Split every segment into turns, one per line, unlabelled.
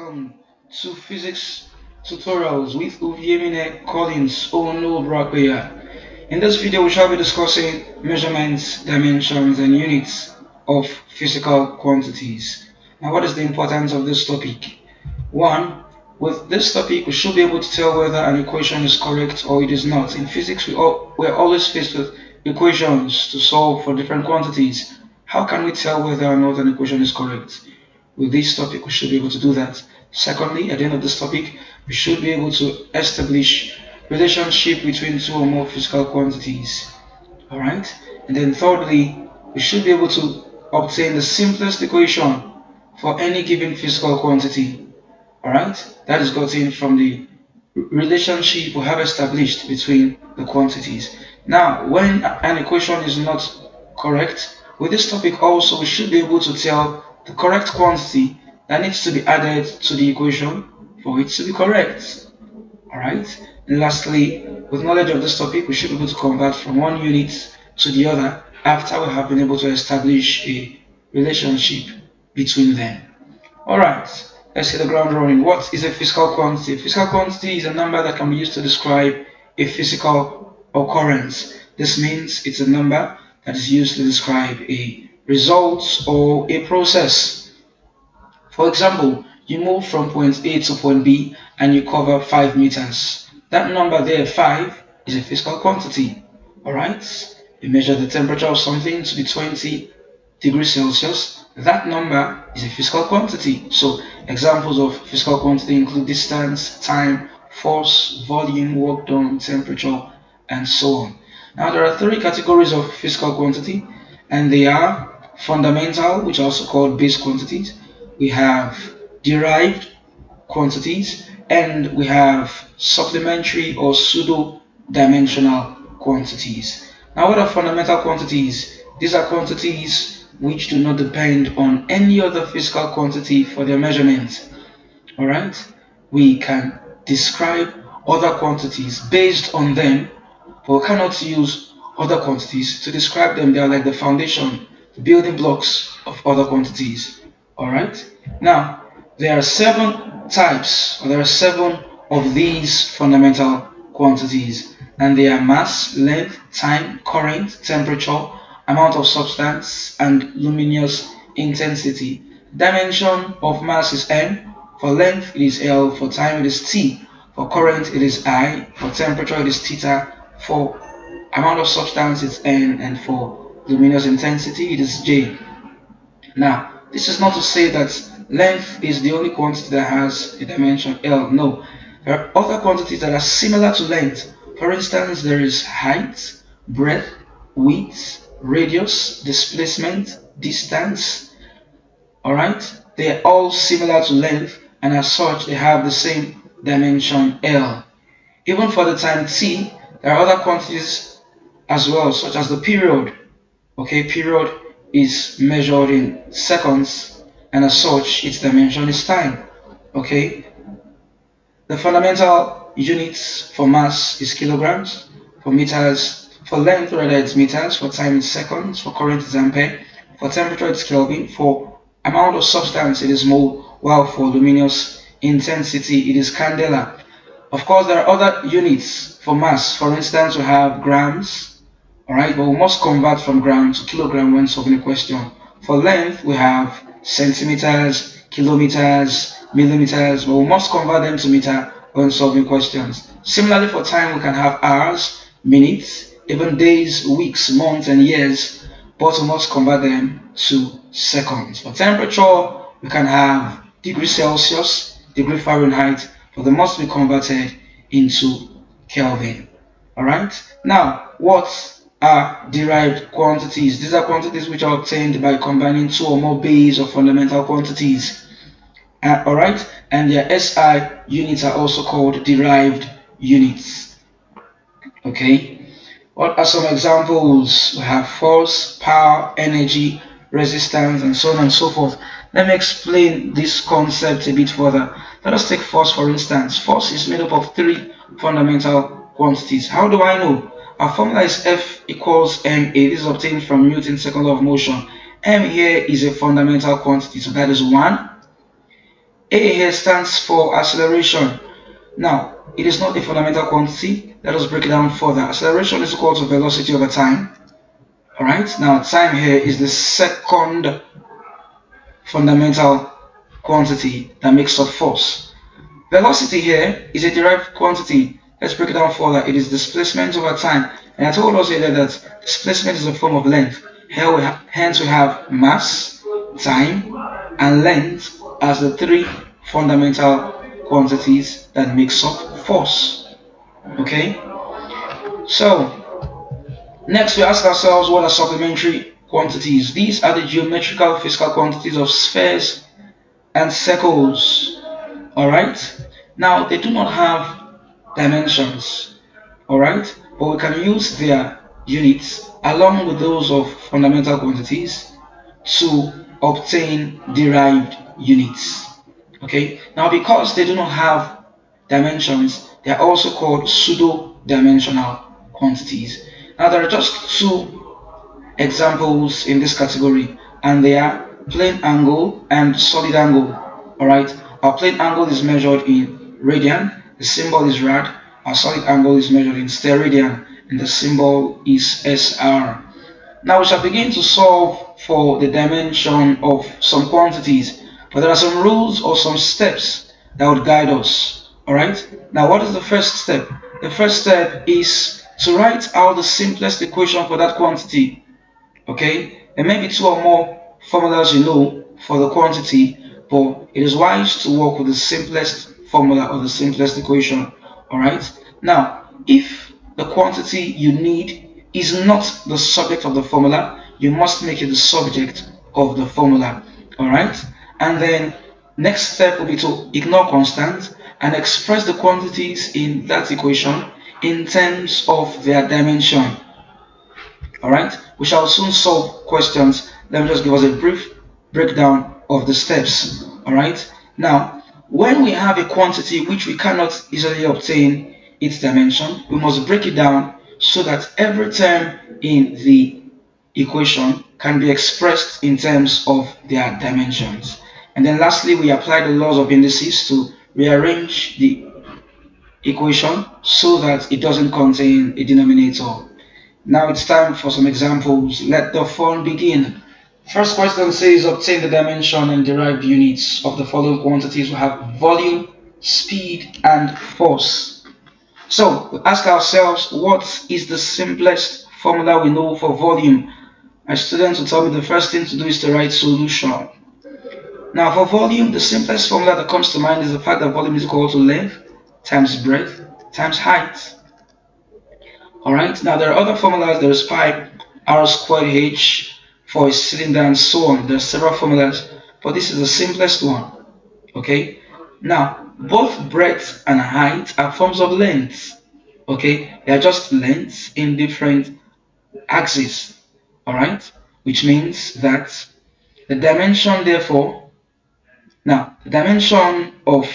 welcome to physics tutorials with Uviemine Collins Ono Brakwea. In this video, we shall be discussing measurements, dimensions, and units of physical quantities. Now, what is the importance of this topic? One, with this topic, we should be able to tell whether an equation is correct or it is not. In physics, we're always faced with equations to solve for different quantities. How can we tell whether or not an equation is correct? With this topic, we should be able to do that. Secondly, at the end of this topic, we should be able to establish relationship between two or more physical quantities. Alright? And then thirdly, we should be able to obtain the simplest equation for any given physical quantity. Alright? That is gotten from the relationship we have established between the quantities. Now, when an equation is not correct, with this topic also we should be able to tell the correct quantity that needs to be added to the equation for it to be correct. Alright? And lastly, with knowledge of this topic, we should be able to convert from one unit to the other after we have been able to establish a relationship between them. Alright, let's hit the ground running. What is a physical quantity? A physical quantity is a number that can be used to describe a physical occurrence. This means it's a number that is used to describe a result or a process. For example, you move from point A to point B and you cover 5 meters. That number there, 5, is a physical quantity. Alright? You measure the temperature of something to be 20 degrees Celsius. That number is a physical quantity. So, examples of physical quantity include distance, time, force, volume, work done, temperature, and so on. Now, there are 3 categories of physical quantity, and they are fundamental, which are also called base quantities. We have derived quantities, and we have supplementary or pseudo-dimensional quantities. Now, what are fundamental quantities? These are quantities which do not depend on any other physical quantity for their measurement. Alright? We can describe other quantities based on them, but we cannot use other quantities to describe them. They are like the foundation, the building blocks of other quantities. Alright? Now, there are 7 types, or there are 7 of these fundamental quantities, and they are mass, length, time, current, temperature, amount of substance, and luminous intensity. Dimension of mass is m, for length it is L, for time it is T, for current it is I, for temperature it is theta, for amount of substance it's N, and for luminous intensity it is J. Now, this is not to say that length is the only quantity that has a dimension L. No, there are other quantities that are similar to length. For instance, there is height, breadth, width, radius, displacement, distance. Alright? They are all similar to length, and as such they have the same dimension L. Even for the time T, there are other quantities as well, such as the period. Okay, period is measured in seconds, and as such its dimension is time. Okay, the fundamental units for mass is kilograms, for length rather it's meters, for time it's seconds, for current it's ampere, for temperature it's Kelvin, for amount of substance it is mole, while for luminous intensity it is candela. Of course, there are other units for mass. For instance, we have grams, alright, but we must convert from gram to kilogram when solving a question. For length, we have centimeters, kilometers, millimeters, but we must convert them to meter when solving questions. Similarly, for time, we can have hours, minutes, even days, weeks, months, and years, but we must convert them to seconds. For temperature, we can have degrees Celsius, degree Fahrenheit, but they must be converted into Kelvin. Alright? Now, what are derived quantities? These are quantities which are obtained by combining 2 or more base or fundamental quantities. Alright? And their SI units are also called derived units. Okay? What are some examples? We have force, power, energy, resistance, and so on and so forth. Let me explain this concept a bit further. Let us take force for instance. Force is made up of 3 fundamental quantities. How do I know? Our formula is F equals ma. This is obtained from Newton's second law of motion. M here is a fundamental quantity, so that is 1. A here stands for acceleration. Now, it is not a fundamental quantity. Let us break it down further. Acceleration is equal to velocity over time. Alright, now time here is the second fundamental quantity that makes up force. Velocity here is a derived quantity. Let's break it down further. It is displacement over time. And I told us earlier that displacement is a form of length. Hence we have mass, time, and length as the three fundamental quantities that makes up force. Okay? So, next we ask ourselves, what are supplementary quantities? These are the geometrical physical quantities of spheres and circles. Alright? Now, they do not have dimensions. Alright? But we can use their units along with those of fundamental quantities to obtain derived units. Okay? Now, because they do not have dimensions, they are also called pseudo-dimensional quantities. Now, there are just two examples in this category, and they are plane angle and solid angle. Alright, our plane angle is measured in radian, the symbol is rad. Our solid angle is measured in steradian, and the symbol is SR. Now we shall begin to solve for the dimension of some quantities, but there are some rules or some steps that would guide us. Alright, now what is the first step? The first step is to write out the simplest equation for that quantity. Okay, there may be two or more formulas you know for the quantity, but it is wise to work with the simplest formula or the simplest equation. Alright, now if the quantity you need is not the subject of the formula, you must make it the subject of the formula. Alright, and then next step will be to ignore constants and express the quantities in that equation in terms of their dimension. Alright, we shall soon solve questions. Let me just give us a brief breakdown of the steps. Alright, now when we have a quantity which we cannot easily obtain its dimension, we must break it down so that every term in the equation can be expressed in terms of their dimensions. And then lastly, we apply the laws of indices to rearrange the equation so that it doesn't contain a denominator. Now it's time for some examples. Let the fun begin. First question says obtain the dimension and derived units of the following quantities. We have volume, speed, and force. So we ask ourselves, what is the simplest formula we know for volume? My students will tell me the first thing to do is to write solution. Now for volume, the simplest formula that comes to mind is the fact that volume is equal to length times breadth times height. Alright, now there are other formulas. There is pi r squared h for a cylinder and so on. There are several formulas, but this is the simplest one. Okay, now both breadth and height are forms of length. Okay, they are just lengths in different axes. Alright, which means that the dimension, therefore, now the dimension of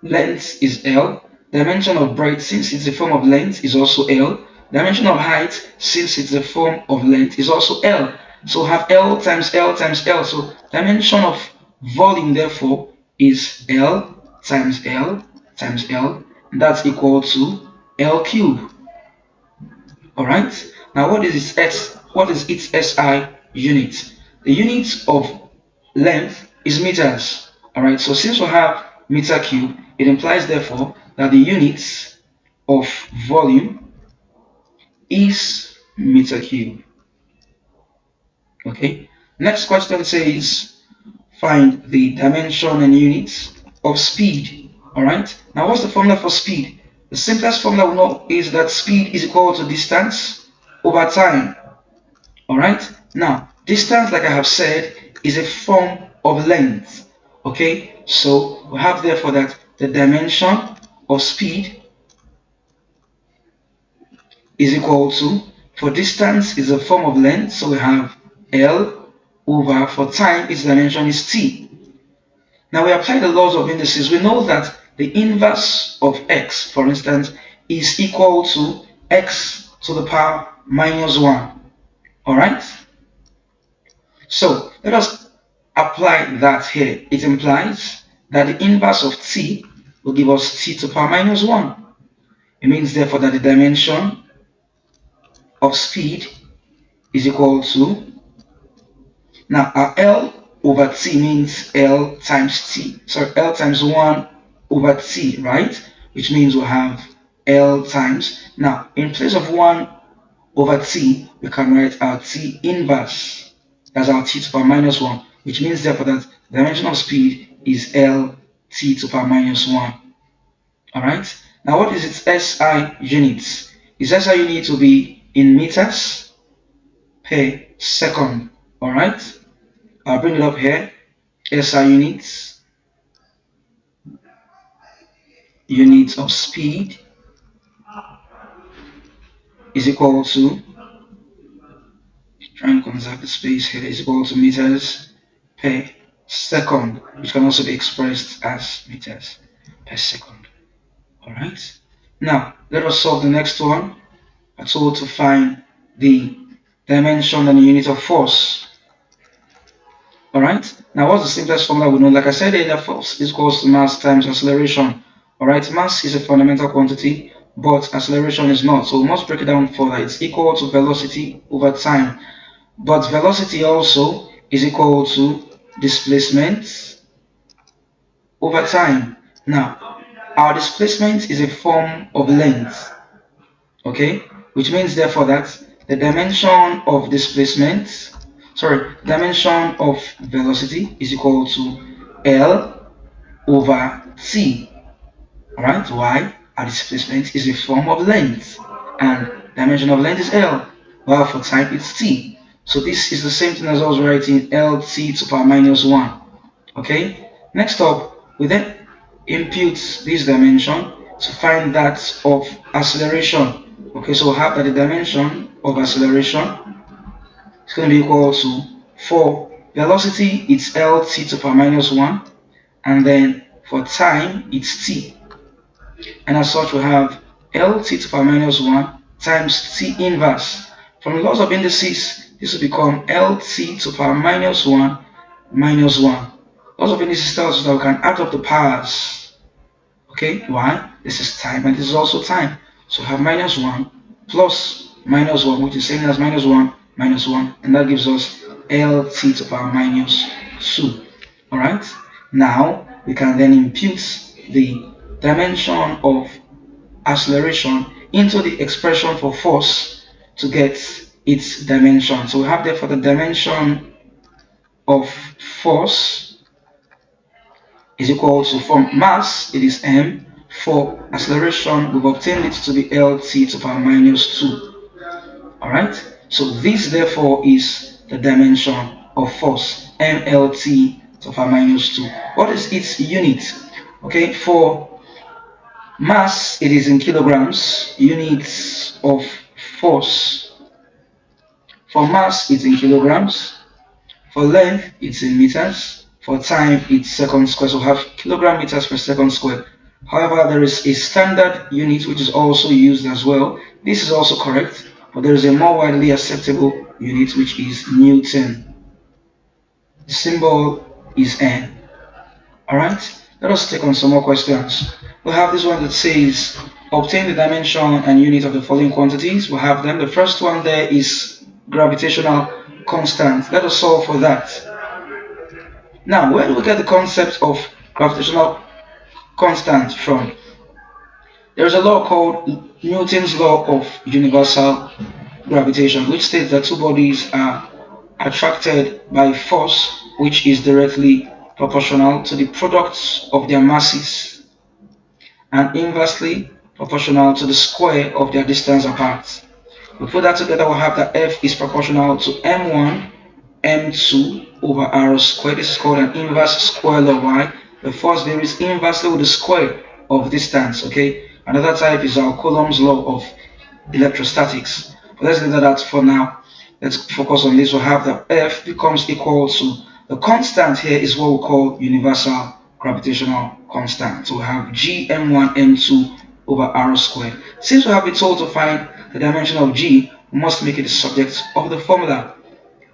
length is L. Dimension of breadth, since it's a form of length, is also L. Dimension of height, since it's a form of length, is also L. So have L times L times L. So dimension of volume, therefore, is L times L times L. And that's equal to L cube. Alright? Now what is its SI unit? The unit of length is meters. Alright, so since we have meter cube, it implies therefore that the units of volume is meter cube. Okay, next question says find the dimension and units of speed. Alright, now what's the formula for speed? The simplest formula we know is that speed is equal to distance over time. Alright, now distance, like I have said, is a form of length. Okay, so we have therefore that the dimension of speed is equal to, for distance is a form of length, so we have L over, for time its dimension is T. Now we apply the laws of indices. We know that the inverse of x, for instance, is equal to x to the power minus 1. Alright? So let us apply that here. It implies that the inverse of t will give us t to the power minus 1. It means therefore that the dimension of speed is equal to, now our L over t means L times t. So L times 1 over t, right? Which means we'll have L times. Now, in place of 1 over t, we can write our t inverse. That's our t to the power minus 1, which means therefore that the dimension of speed is L t to the power minus 1. Alright? Now, what is its SI units? Its SI unit will be in meters per second. Alright? I'll bring it up here. SI units of speed is equal to, trying to conserve the space here, is equal to meters per second, which can also be expressed as meters per second. Alright? Now, let us solve the next one. I told to find the dimension and the unit of force. Alright, now what's the simplest formula we know? Like I said earlier, force is equals to mass times acceleration. Alright, mass is a fundamental quantity, but acceleration is not. So we must break it down further. It's equal to velocity over time. But velocity also is equal to displacement over time. Now, our displacement is a form of length. Okay, which means therefore that the dimension of displacement, dimension of velocity is equal to L over t. Alright, why? Our displacement is a form of length and dimension of length is L, while for time it's t. So this is the same thing as I was writing Lt to the power minus 1. Okay, next up, we then impute this dimension to find that of acceleration. Okay, so we'll have that the dimension of acceleration is going to be equal to, for velocity it's Lt to the power minus 1, and then for time it's t. And as such we have Lt to the power minus 1 times t inverse. From the laws of indices, this will become Lt to the power minus 1 minus 1. Laws of indices tells us that we can add up the powers. Okay, why? This is time and this is also time. So we have minus 1 plus minus 1, which is same as minus 1 minus 1, and that gives us Lt to the power minus 2. Alright, now we can then impute the dimension of acceleration into the expression for force to get its dimension. So we have therefore the dimension of force is equal to, from mass it is m, for acceleration we've obtained it to be Lt to the power minus 2. Alright, so this therefore is the dimension of force, mLt to the power minus 2. What is its unit? Okay, for mass it is in kilograms. Units of force, for mass it's in kilograms, for length it's in meters, for time it's second square. So we have kilogram meters per second square. However, there is a standard unit which is also used as well. This is also correct, but there is a more widely acceptable unit which is Newton. The symbol is N. Alright, let us take on some more questions. We'll have this one that says, obtain the dimension and unit of the following quantities. We'll have them. The first one there is gravitational constant. Let us solve for that. Now, where do we get the concept of gravitational constant from? There's a law called Newton's law of universal gravitation, which states that two bodies are attracted by force which is directly proportional to the products of their masses and inversely proportional to the square of their distance apart. We put that together, we'll have that F is proportional to m1 m2 over r squared. This is called an inverse square law. Why? The force varies inversely with the square of distance. Okay, another type is our Coulomb's law of electrostatics. But let's leave that out for now. Let's focus on this. We'll have that F becomes equal to, the constant here is what we call universal gravitational constant. So we have g m1 m2 over r squared. Since we have been told to find the dimension of g, we must make it the subject of the formula.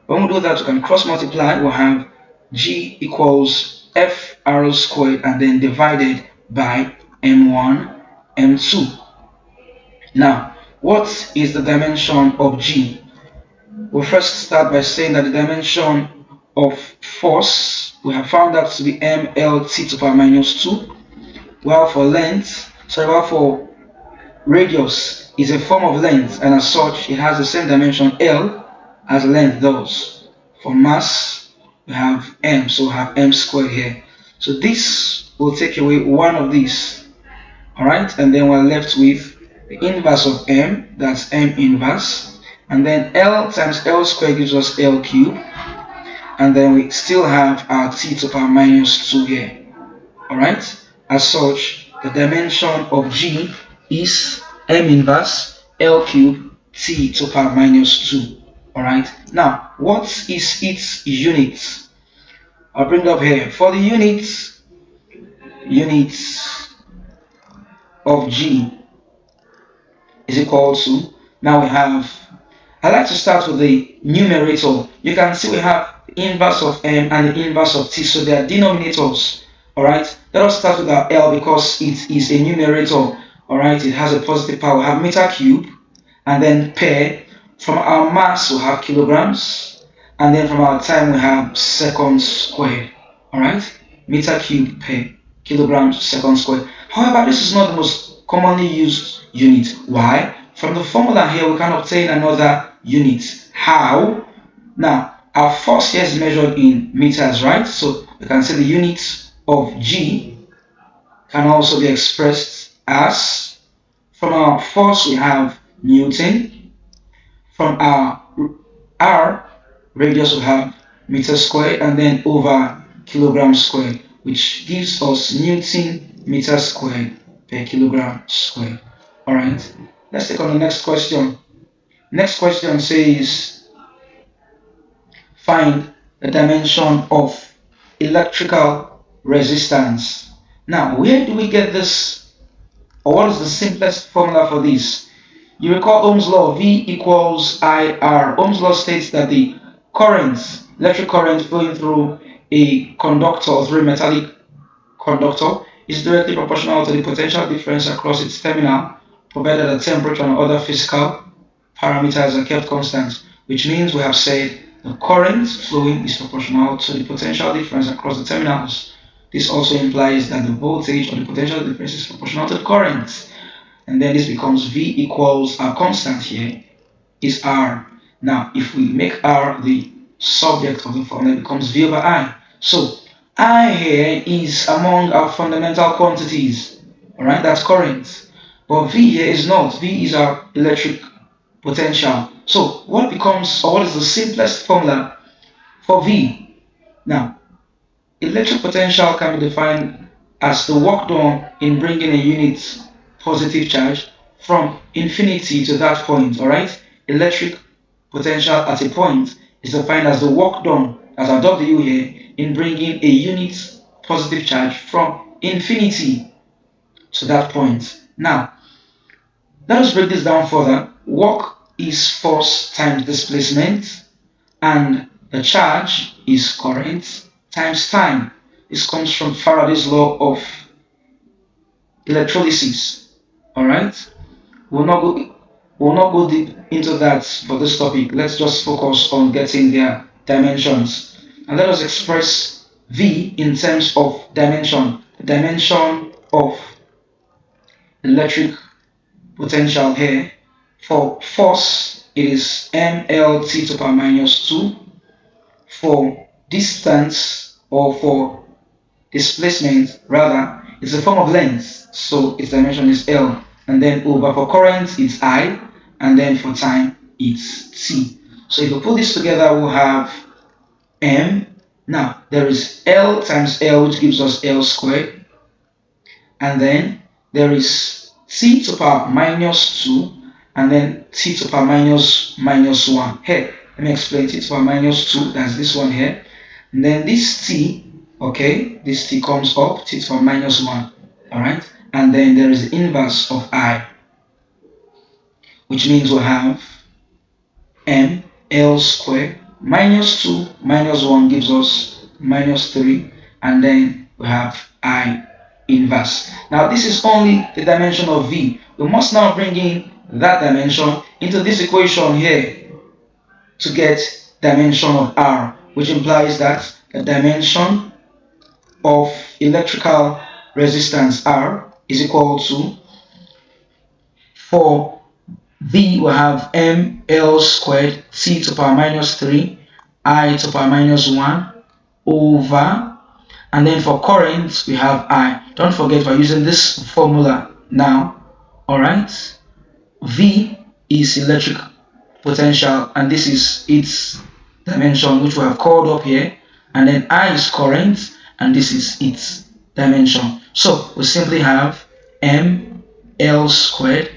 When we do that, we can cross multiply. We'll have g equals FR squared and then divided by M1, M2. Now, what is the dimension of G? We'll first start by saying that the dimension of force, we have found that to be mLt to the power minus 2, while for length, while for radius is a form of length, and as such, it has the same dimension L as length does. For mass, we have m, so we have m squared here. So this will take away one of these, alright, and then we're left with the inverse of m, that's m inverse, and then L times L squared gives us L cubed, and then we still have our t to the power minus 2 here, alright. As such, the dimension of G is m inverse L cubed t to the power minus 2, alright. Now, what is its unit? I'll bring it up here. For the units of G is equal to, now we have, I like to start with the numerator. You can see we have the inverse of m and the inverse of t, so they are denominators. Alright, let us start with our L because it is a numerator. Alright, it has a positive power. We have meter cube, and then per. From our mass we have kilograms, and then from our time we have seconds squared. Alright, meter cube per kilograms seconds squared. However, this is not the most commonly used unit. Why? From the formula here we can obtain another unit. How? Now, our force here is measured in meters, right? So we can say the unit of G can also be expressed as, from our force we have Newton, from our R radius we have meter squared, and then over kilogram squared, which gives us Newton meter squared per kilogram squared. Alright, let's take on the next question. Next question says, find the dimension of electrical resistance. Now, where do we get this, or what is the simplest formula for this? You recall Ohm's law, V equals IR. Ohm's law states that the current, electric current flowing through a conductor or through a metallic conductor is directly proportional to the potential difference across its terminal, provided that temperature and other physical parameters are kept constant, which means we have said the current flowing is proportional to the potential difference across the terminals. This also implies that the voltage or the potential difference is proportional to the current. And then this becomes V equals our constant here is R. Now, if we make R the subject of the formula, it becomes V over I. So, I here is among our fundamental quantities. Alright, that's current. But V here is not. V is our electric potential. So, what becomes, or what is the simplest formula for V? Now, electric potential can be defined as the work done in bringing a unit positive charge from infinity to that point. Alright, electric potential at a point is defined as the work done, as our W here, in bringing a unit positive charge from infinity to that point. Now, let us break this down further. Work is force times displacement, and the charge is current times time. This comes from Faraday's law of electrolysis. Alright? We'll not go deep into that for this topic. Let's just focus on getting their dimensions. And let us express V in terms of dimension. The dimension of electric potential here. For force, it is mLt to the power minus 2. For distance, or for displacement rather, it's a form of length, so its dimension is L. And then over for current, it's I, and then for time, it's T. So if we put this together, we'll have M. Now, there is L times L, which gives us L squared. And then there is T to the power minus 2, and then T to the power minus 1. Here, let me explain. T to the power minus 2, that's this one here. And then this T, okay, this T comes up, T to the power minus 1. Alright? And then there is the inverse of I, which means we'll have M L squared minus 2 minus 1 gives us minus 3, and then we have I inverse. Now this is only the dimension of V. We must now bring in that dimension into this equation here to get dimension of R, which implies that the dimension of electrical resistance R is equal to, for V we have ml squared t to the power minus 3 I to the power minus 1 over, and then for current we have I. Don't forget we're using this formula now. Alright, V is electric potential and this is its dimension, which we have called up here, and then I is current and this is its dimension. So we simply have ml squared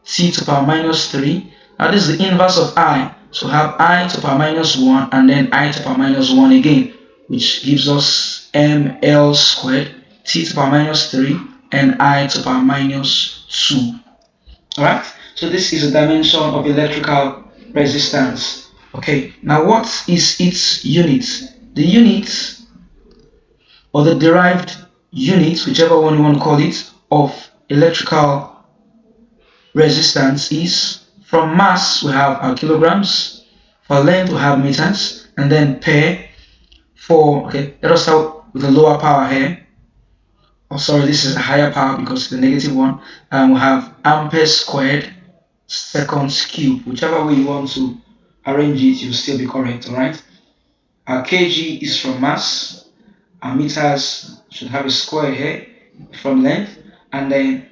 t to the power minus 3. Now this is the inverse of I, so we have I to the power minus 1 and then I to the power minus 1 again, which gives us ml squared t to the power minus 3 and I to the power minus 2. Alright, so this is a dimension of electrical resistance. Okay, now what is its unit? The unit, or the derived unit, whichever one you want to call it, of electrical resistance is, from mass we have our kilograms, for length we have meters, and then per, for, okay, let us start with the lower power here. Oh, sorry, this is a higher power because the negative one. We have amperes squared seconds cube. Whichever way you want to arrange it, you'll still be correct, alright? Our kg is from mass, our meters should have a square here from length, and then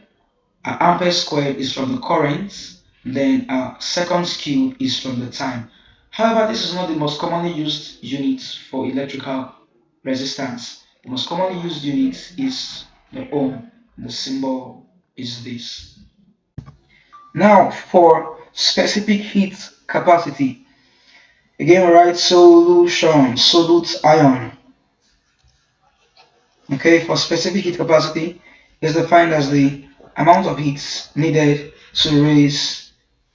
our ampere squared is from the current, then our seconds cube is from the time. However, this is not the most commonly used unit for electrical resistance. The most commonly used unit is the ohm. The symbol is this. Now for specific heat capacity. Again, we write solution, solute ion. Okay, for specific heat capacity is defined as the amount of heat needed to raise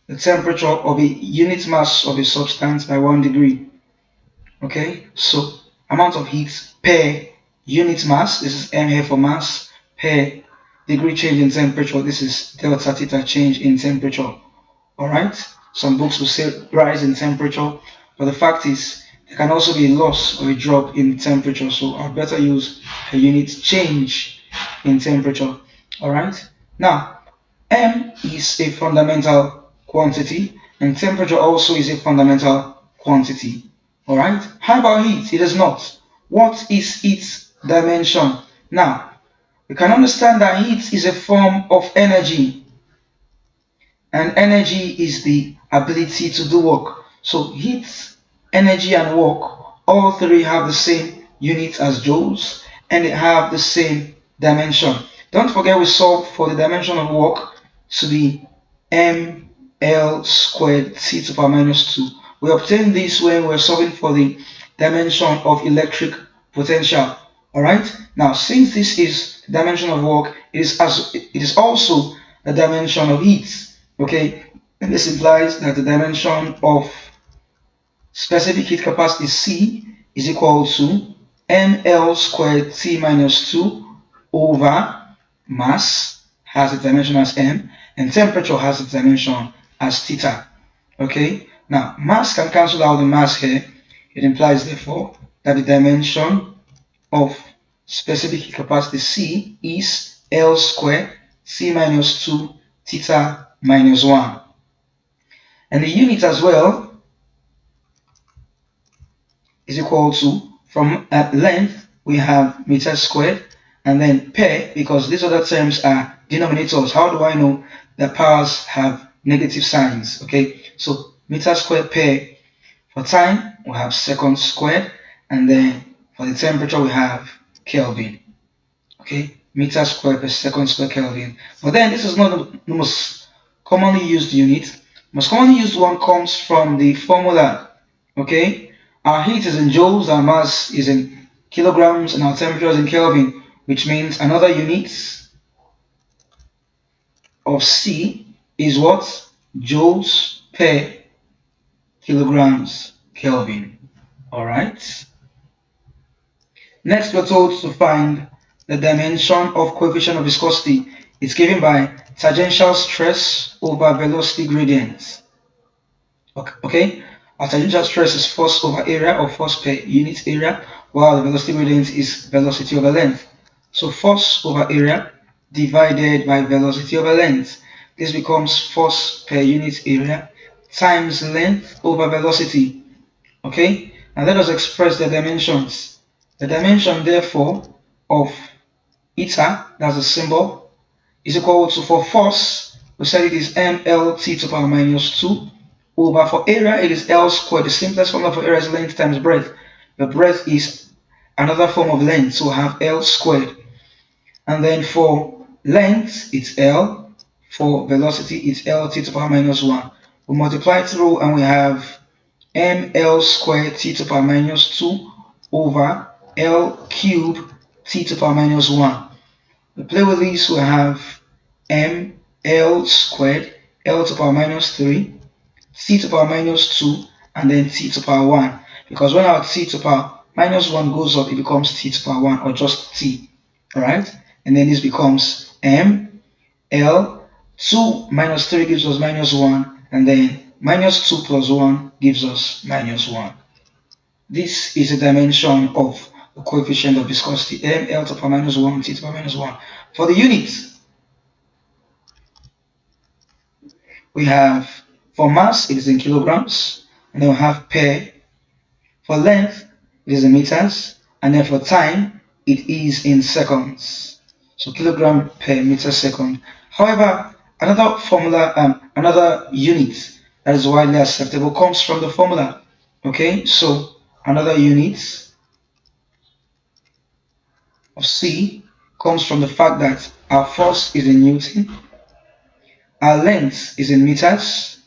the temperature of a unit mass of a substance by 1 degree. Okay, so amount of heat per unit mass, this is m here for mass, per degree change in temperature, this is delta theta change in temperature. Alright, some books will say rise in temperature, but the fact is there can also be a loss or a drop in temperature, so I'd better use a unit change in temperature. Alright, now M is a fundamental quantity and temperature also is a fundamental quantity. Alright, how about heat? It is not. What is its dimension? Now, we can understand that heat is a form of energy, and energy is the ability to do work. So heat, energy and work, all three have the same unit as joules and they have the same dimension. Don't forget we solved for the dimension of work to be ml squared t to the power minus 2. We obtained this when we're solving for the dimension of electric potential. Alright, now since this is the dimension of work, it is also the dimension of heat. Okay, and this implies that the dimension of specific heat capacity C is equal to ml squared t minus 2 over mass has its dimension as m and temperature has its dimension as theta. Okay, now mass can cancel out the mass here. It implies therefore that the dimension of specific heat capacity C is L squared C minus 2 theta minus 1. And the unit as well is equal to, from length we have meters squared, and then per, because these other terms are denominators. How do I know that powers have negative signs? Okay, so meters squared per. For time we have seconds squared, and then for the temperature we have Kelvin. Okay, meters squared per second square Kelvin. But then this is not the most commonly used unit. Most commonly used one comes from the formula. Okay, our heat is in joules, our mass is in kilograms, and our temperature is in Kelvin, which means another unit of C is what? Joules per kilograms Kelvin. Alright. Next, we're told to find the dimension of coefficient of viscosity. It's given by tangential stress over velocity gradient. Okay, our tangential stress is force over area or force per unit area, while the velocity gradient is velocity over length. So force over area divided by velocity over length. This becomes force per unit area times length over velocity. Okay, now let us express the dimensions. The dimension, therefore, of eta, that's the symbol, is equal to, for force, we said it is mlt to the power minus 2 over, for area, it is L squared. The simplest formula for area is length times breadth. The breadth is another form of length, so we have L squared. And then for length, it's L. For velocity, it's LT to the power minus 1. We multiply through and we have ml squared t to the power minus 2 over L cubed t to the power minus 1. We play with these, we have ml squared L to the power minus 3 t to the power minus 2 and then t to the power 1, because when our t to the power minus 1 goes up, it becomes t to the power 1 or just t. Alright, and then this becomes m l 2 minus 3 gives us minus 1, and then minus 2 plus 1 gives us minus 1. This is a dimension of the coefficient of viscosity, ml to the power minus 1 t to the power minus 1. For the units, we have, for mass it is in kilograms, and then we have per. For length, it is in meters, and then for time, it is in seconds. So kilogram per meter second. However, another formula, another unit that is widely acceptable comes from the formula. Okay, so another unit of C comes from the fact that our force is in Newton, our length is in meters,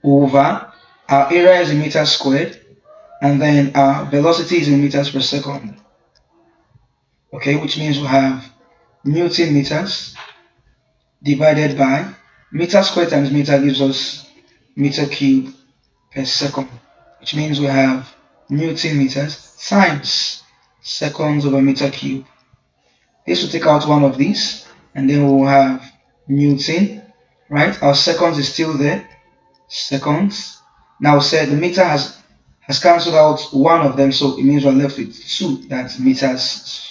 over our area is in meters squared, and then our velocity is in meters per second. Okay, which means we have Newton meters divided by meter squared times meter gives us meter cube per second, which means we have Newton meters times seconds over meter cube. This will take out one of these, and then we'll have Newton, right? Our seconds is still there, seconds. Now say the meter has cancelled out one of them, so it means we're left with 2, that's meters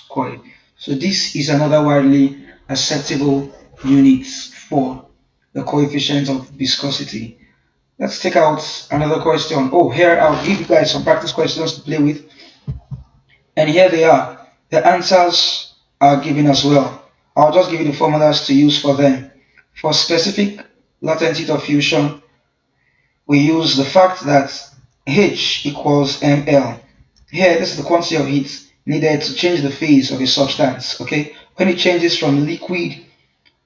squared. So this is another widely acceptable unit for the coefficient of viscosity. Let's take out another question. Oh, here I'll give you guys some practice questions to play with. And here they are. The answers are given as well. I'll just give you the formulas to use for them. For specific latent heat of fusion, we use the fact that H equals ml. Here, this is the quantity of heat needed to change the phase of a substance. Okay, when it changes from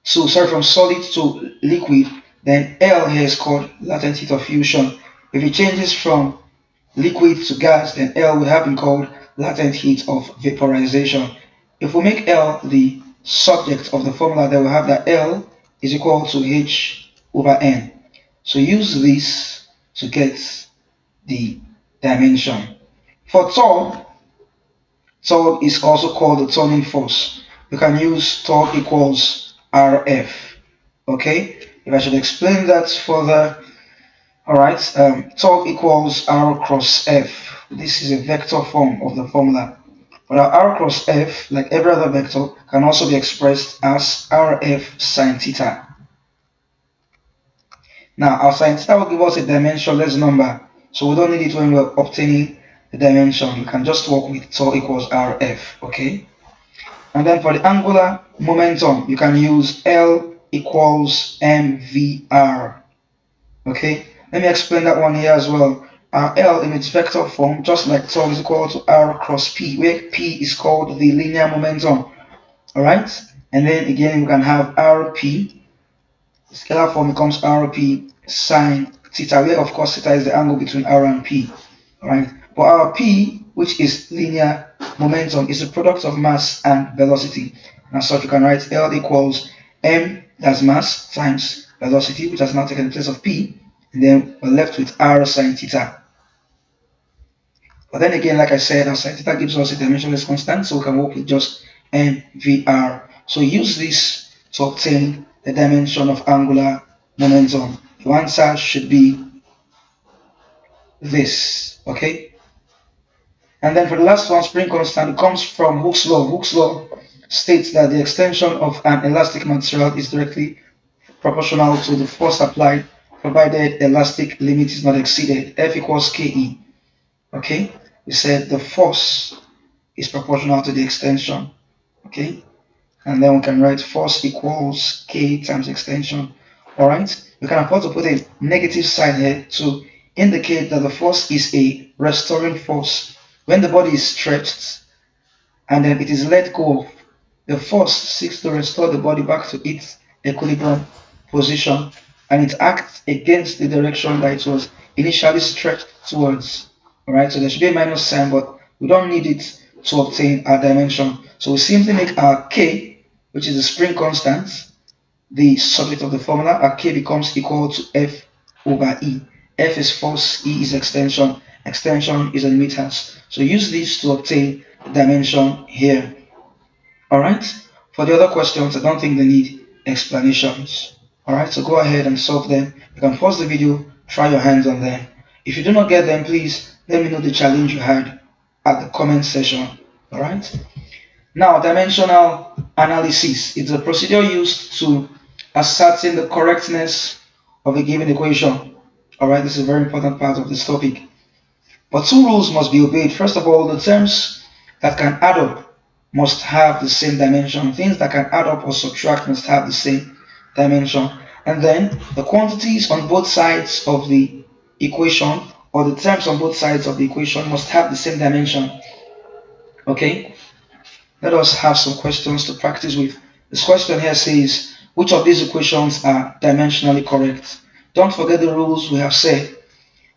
from solid to liquid, then L here is called latent heat of fusion. If it changes from liquid to gas, then L would have been called latent heat of vaporization. If we make L the subject of the formula, then we'll have that L is equal to H over N. So use this to get the dimension. For torque, torque is also called the turning force. You can use torque equals Rf. Okay, if I should explain that further, alright, torque equals R cross F. This is a vector form of the formula. But our R cross F, like every other vector, can also be expressed as Rf sine theta. Now, our sine theta will give us a dimensionless number, so we don't need it when we're obtaining the dimension. We can just work with torque equals Rf, okay? And then for the angular momentum, you can use L equals mvr, okay? Let me explain that one here as well. Our L in its vector form, just like torque, is equal to R cross P, where P is called the linear momentum, alright? And then again, we can have Rp. The scalar form becomes Rp sine theta, where of course theta is the angle between R and P. Alright, but our P, which is linear momentum, is the product of mass and velocity. And as such, you can write L equals m, that's mass, times velocity, which has now taken the place of P, and then we're left with R sine theta. But then again, like I said, our sin theta gives us a dimensionless constant, so we can work with just mvr. So use this to obtain the dimension of angular momentum. Your answer should be this, okay? And then for the last one, spring constant comes from Hooke's law. Hooke's law states that the extension of an elastic material is directly proportional to the force applied, provided elastic limit is not exceeded. F equals Ke. Okay, we said the force is proportional to the extension. Okay, and then we can write force equals K times extension. All right, we can afford to put a negative sign here to indicate that the force is a restoring force. When the body is stretched and then it is let go of, the force seeks to restore the body back to its equilibrium position, and it acts against the direction that it was initially stretched towards. Alright, so there should be a minus sign, but we don't need it to obtain our dimension. So we simply make our K, which is the spring constant, the subject of the formula. Our K becomes equal to F over E. F is force, E is extension. Extension is in meters. So use this to obtain the dimension here. Alright, for the other questions, I don't think they need explanations. Alright, so go ahead and solve them. You can pause the video, try your hands on them. If you do not get them, please let me know the challenge you had at the comment section. Alright, now dimensional analysis. It's a procedure used to ascertain the correctness of a given equation. Alright, this is a very important part of this topic. But two rules must be obeyed. First of all, the terms that can add up must have the same dimension. Things that can add up or subtract must have the same dimension. And then the quantities on both sides of the equation, or the terms on both sides of the equation, must have the same dimension. Okay? Let us have some questions to practice with. This question here says, which of these equations are dimensionally correct? Don't forget the rules we have said.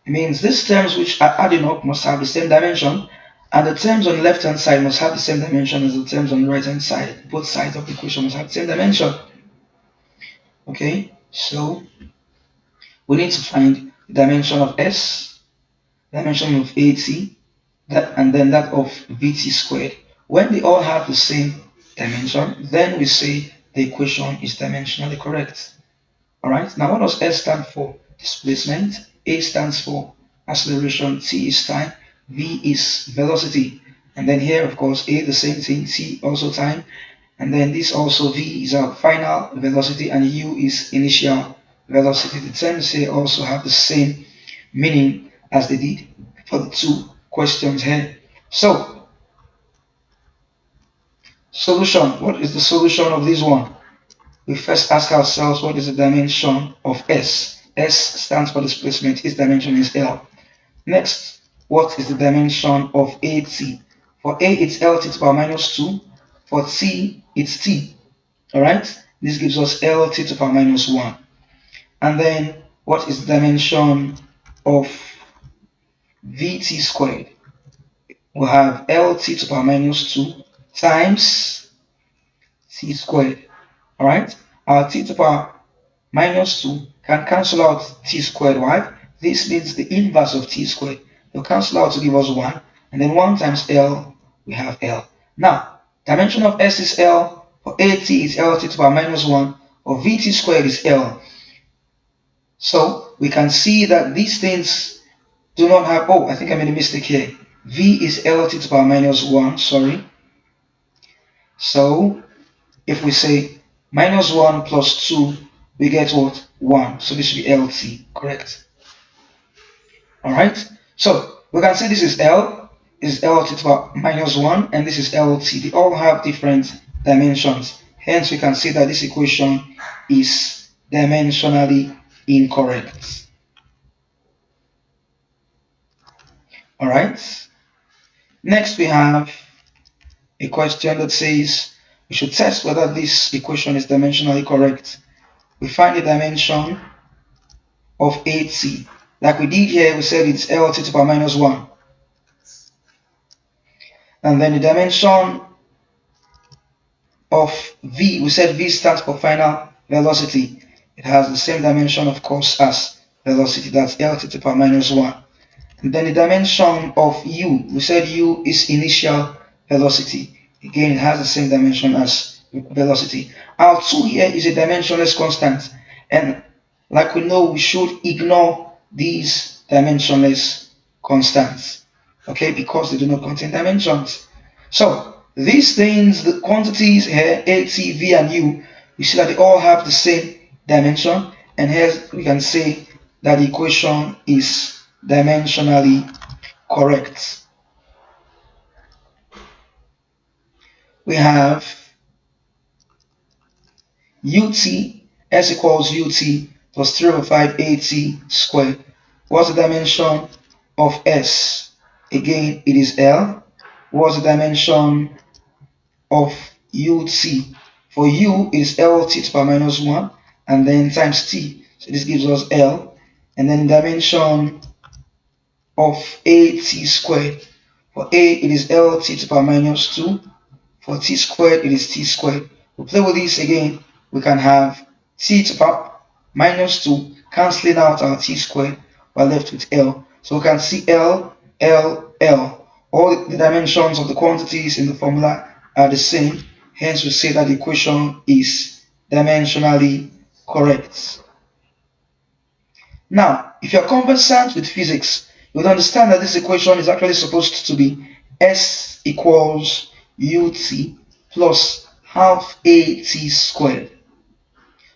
It means these terms which are adding up must have the same dimension, and the terms on the left hand side must have the same dimension as the terms on the right hand side. Both sides of the equation must have the same dimension. Okay, so we need to find the dimension of S, dimension of AT, and then that of VT squared. When they all have the same dimension, then we say the equation is dimensionally correct. Alright, now what does S stand for? Displacement. A stands for acceleration, T is time, V is velocity. And then here, of course, A the same thing, T also time. And then this also, V is our final velocity, and U is initial velocity. The terms here also have the same meaning as they did for the two questions here. So, solution. What is the solution of this one? We first ask ourselves, what is the dimension of S? S stands for displacement. Its dimension is L. Next, what is the dimension of AT? For A, it's L t to the power minus 2. For T, it's T. Alright? This gives us L t to the power minus 1. And then, what is the dimension of VT squared? We'll have L t to the power minus 2 times T squared. Alright? Our t to the power minus 2 can cancel out t squared. Why? This means the inverse of t squared. They'll cancel out to give us 1. And then 1 times L, we have L. Now, dimension of S is L. For AT is L t to the power minus 1. For VT squared is L. So, we can see that these things do not have... Oh, I think I made a mistake here. V is L t to the power minus 1. Sorry. So, if we say minus 1 plus 2, we get what? 1. So this should be LT, correct? Alright? So we can say this is L, is L to the power minus 1, and this is LT. They all have different dimensions. Hence we can say that this equation is dimensionally incorrect. Alright? Next we have a question that says we should test whether this equation is dimensionally correct. We find the dimension of AT. Like we did here, we said it's L t to the power minus 1. And then the dimension of V, we said V stands for final velocity. It has the same dimension, of course, as velocity. That's L t to the power minus 1. And then the dimension of u, we said u is initial velocity. Again, it has the same dimension as velocity. Our 2 here is a dimensionless constant. And like we know, we should ignore these dimensionless constants, okay, because they do not contain dimensions. So these things, the quantities here, a, t, v, and u, you see that they all have the same dimension, and here we can say that the equation is dimensionally correct. We have ut, s equals ut plus 3 over 5 at squared. What's the dimension of s? Again, it is L. What's the dimension of ut? For u is L t to the power minus 1 and then times t. So this gives us L. And then dimension of at squared. For a, it is L t to the power minus 2. For t squared, it is t squared. We play with this again. We can have t to the power minus 2 cancelling out our t squared. We're left with L. So we can see L, L, L. All the dimensions of the quantities in the formula are the same. Hence, we say that the equation is dimensionally correct. Now, if you're conversant with physics, you would understand that this equation is actually supposed to be S equals ut plus half at squared.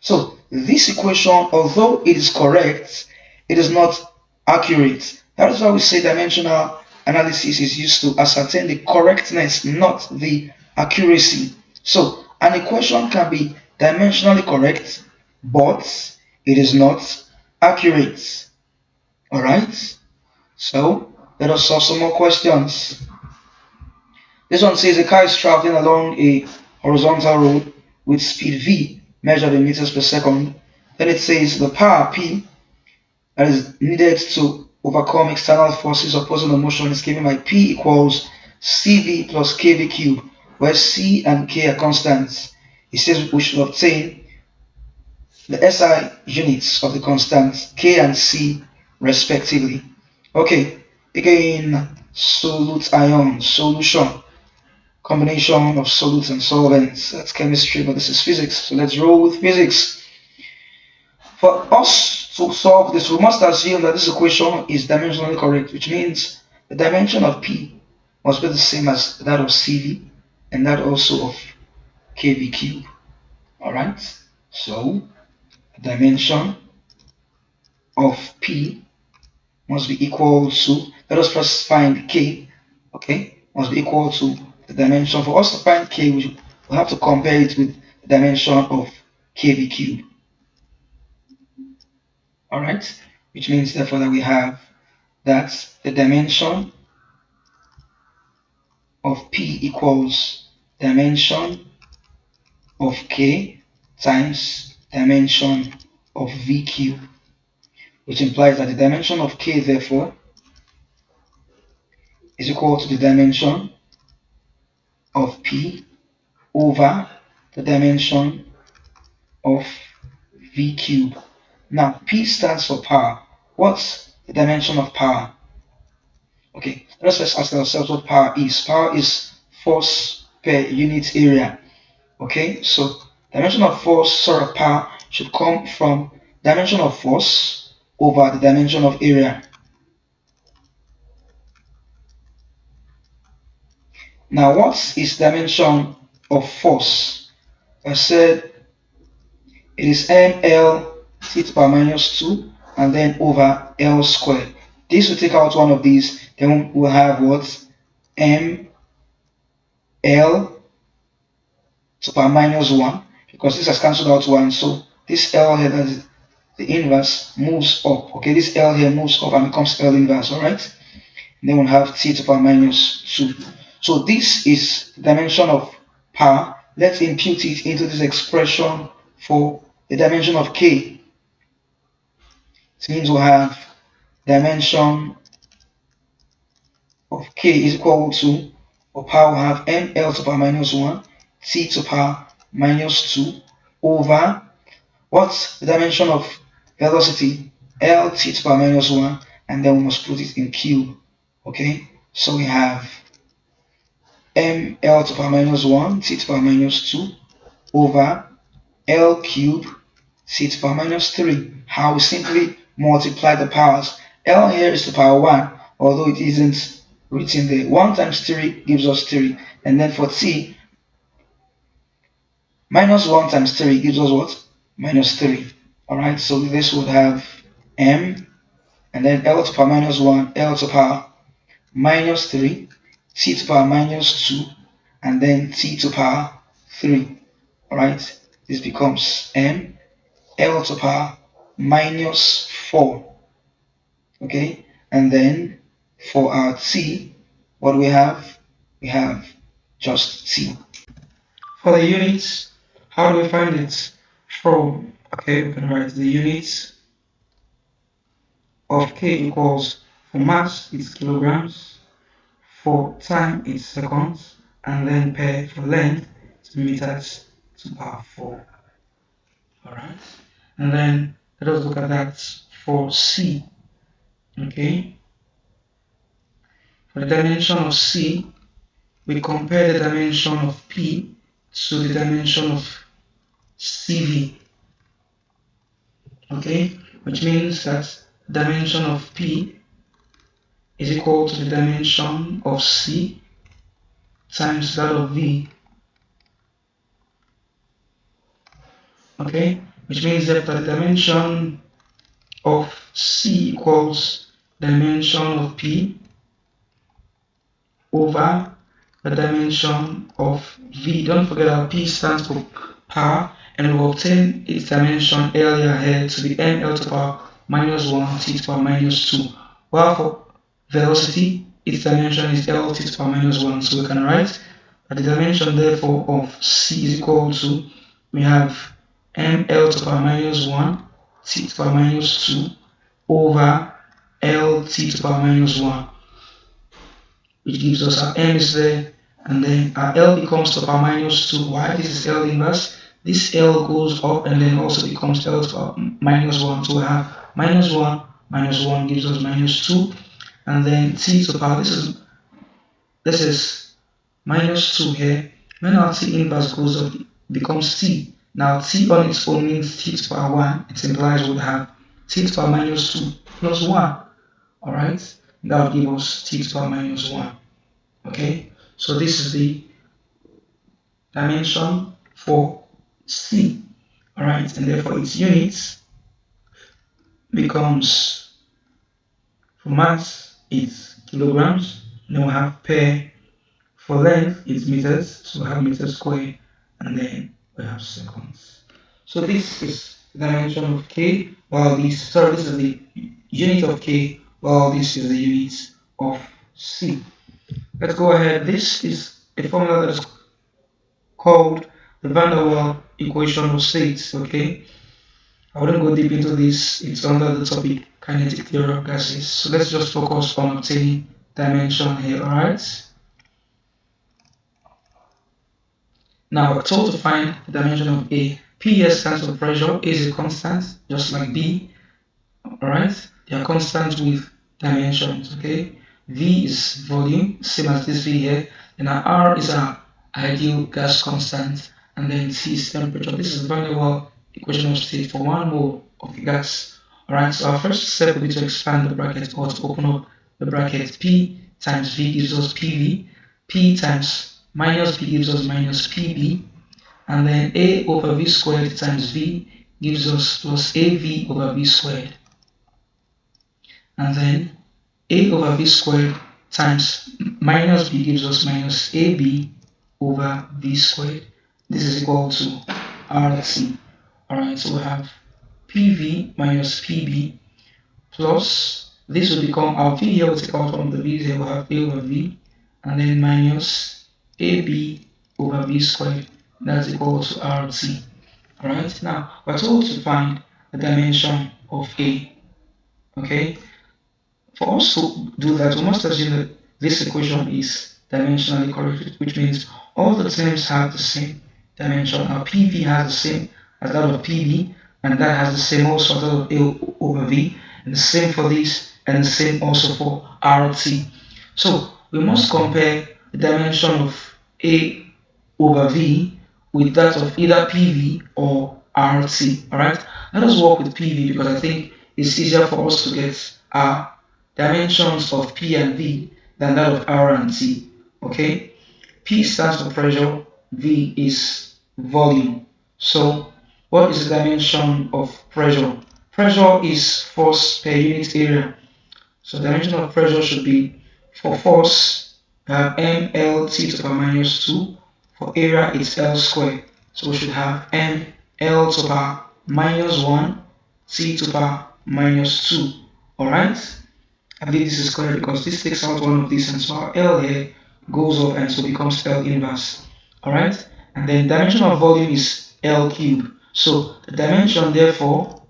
So this equation, although it is correct, it is not accurate. That is why we say dimensional analysis is used to ascertain the correctness, not the accuracy. So an equation can be dimensionally correct, but it is not accurate. Alright? So let us solve some more questions. This one says a car is traveling along a horizontal road with speed v measured in meters per second. Then it says the power P that is needed to overcome external forces opposing the motion is given by P equals CV plus KV cubed, where C and K are constants. It says we should obtain the SI units of the constants K and C respectively. Okay, again, solute ion, solution, combination of solutes and solvents. That's chemistry, but this is physics. So let's roll with physics. For us to solve this, we must assume that this equation is dimensionally correct, which means the dimension of P must be the same as that of CV and that also of KV cubed. Alright, so the dimension of P must be equal to, let us first find K, okay, must be equal to the dimension. For us to find K, we have to compare it with the dimension of KV cubed. Alright, which means therefore that we have that the dimension of P equals dimension of K times dimension of V cubed, which implies that the dimension of K therefore is equal to the dimension of P over the dimension of V cubed. Now, P stands for power. What's the dimension of power? Okay, let's first ask ourselves what power is. Power is force per unit area. Okay, so dimension of force, power should come from dimension of force over the dimension of area. Now, what is dimension of force? I said it is ml t to the power minus 2 and then over L squared. This will take out one of these, then we'll have what? M L to the power minus 1, because this has cancelled out 1, so this L here, that is the inverse, moves up. Okay, this L here moves up and becomes L inverse, alright? Then we'll have t to the power minus 2. So this is the dimension of power. Let's impute it into this expression for the dimension of K. It means we'll have dimension of K is equal to, for power we'll have ml to the power minus 1, t to the power minus 2 over, what's the dimension of velocity? Lt to the power minus 1, and then we must put it in cube. Okay, so we have ml to the power minus 1 t to the power minus 2 over L cube c to the power minus 3. How we simply multiply the powers. L here is to the power 1, although it isn't written there. 1 times 3 gives us 3. And then for t, minus 1 times 3 gives us what? Minus 3. Alright, so this would have m, and then L to the power minus 1, L to the power minus 3, t to the power minus 2, and then t to the power 3. Alright, this becomes m L to the power minus 4. Okay, and then for our t, what do we have? We have just t. For the units, how do we find it? From, okay, we can write the units of k equals, for mass it's kilograms, for time it's seconds, and then per for length it's meters to the power 4. Alright, and then let us look at that for c. Okay, for the dimension of c, we compare the dimension of p to the dimension of cv. Okay, which means that the dimension of p is equal to the dimension of c times that of v. Okay, which means that the dimension of c equals dimension of p over the dimension of v. Don't forget that p stands for power, and we obtained its dimension earlier here to be ml to the power minus 1 t to the power minus 2, while for velocity its dimension is l t to the power minus 1. So we can write that the dimension therefore of c is equal to, we have ml to the power minus 1 t to the power minus 2 over l t to the power minus 1, which gives us our m is there, and then our L becomes to the power minus 2. Why? This is L inverse. This L goes up and then also becomes L to the power minus 1. So we have minus 1 gives us minus 2. And then t to the power, this is minus 2 here. When our t inverse goes up, it becomes t. Now t on its own means t to the power 1. It implies we'll have t to the power minus 2 plus 1. Alright? That will give us t to the power minus 1. Okay? So this is the dimension for c. Alright, and therefore its units becomes, for mass it's kilograms, then we have per, for length it's meters, so we have meters squared, and then we have seconds. So this is the dimension of k, while this is the unit of k, while this is the unit of c. Let's go ahead. This is a formula that is called the Van der Waals equation of states. Okay, I wouldn't go deep into this, it's under the topic kinetic theory of gases. So let's just focus on obtaining dimension here. Alright, now we're told to find the dimension of A. P here stands for pressure, A is a constant, just like B. Alright, they are constants with dimensions. Okay, V is volume, same as this V here, and our R is our ideal gas constant, and then T is temperature. This is Van der Waals equation of state for 1 mole of the gas. Alright, so our first step will be to expand the bracket, or to open up the bracket. P times V gives us PV, P times minus B gives us minus PB, and then A over V squared times V gives us plus AV over V squared, and then A over V squared times minus B gives us minus AB over V squared. This is equal to RT. Alright, so we have PV minus PB plus, this will become, our V here will take out from the V here, we'll have A over V, and then minus AB over V squared. That's equal to RT. Alright, now we're told to find the dimension of A. Okay, for us to do that, we must assume that this equation is dimensionally correct, which means all the terms have the same dimension. Our PV has the same as that of PB, and that has the same also as that of A over V, and the same for this, and the same also for RT. So we must compare the dimension of A over V with that of either PV or RT. Alright, let us work with PV because I think it's easier for us to get our dimensions of P and V than that of R and T. Okay, P stands for pressure, V is volume. So what is the dimension of pressure? Pressure is force per unit area. So the dimension of pressure should be, for force, we have mLT to the power minus 2. For area, it's L squared. So we should have mL to the power minus 1, T to the power minus 2. Alright? I believe this is correct because this takes out one of these, and so our L here goes up and so becomes L inverse. Alright? And then dimension of volume is L cube. So the dimension, therefore,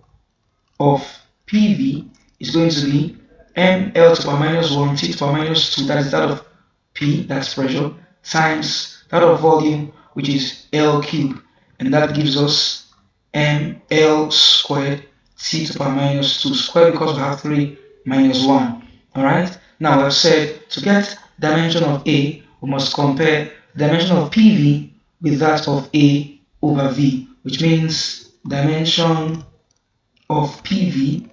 of PV is going to be mL to the power minus 1, T to the power minus 2, that is that of P, that's pressure, times that of volume, which is L cube. And that gives us mL squared T to the power minus 2 squared because we have 3 minus 1. Alright? Now I've said to get dimension of A, we must compare dimension of PV with that of A over V, which means dimension of PV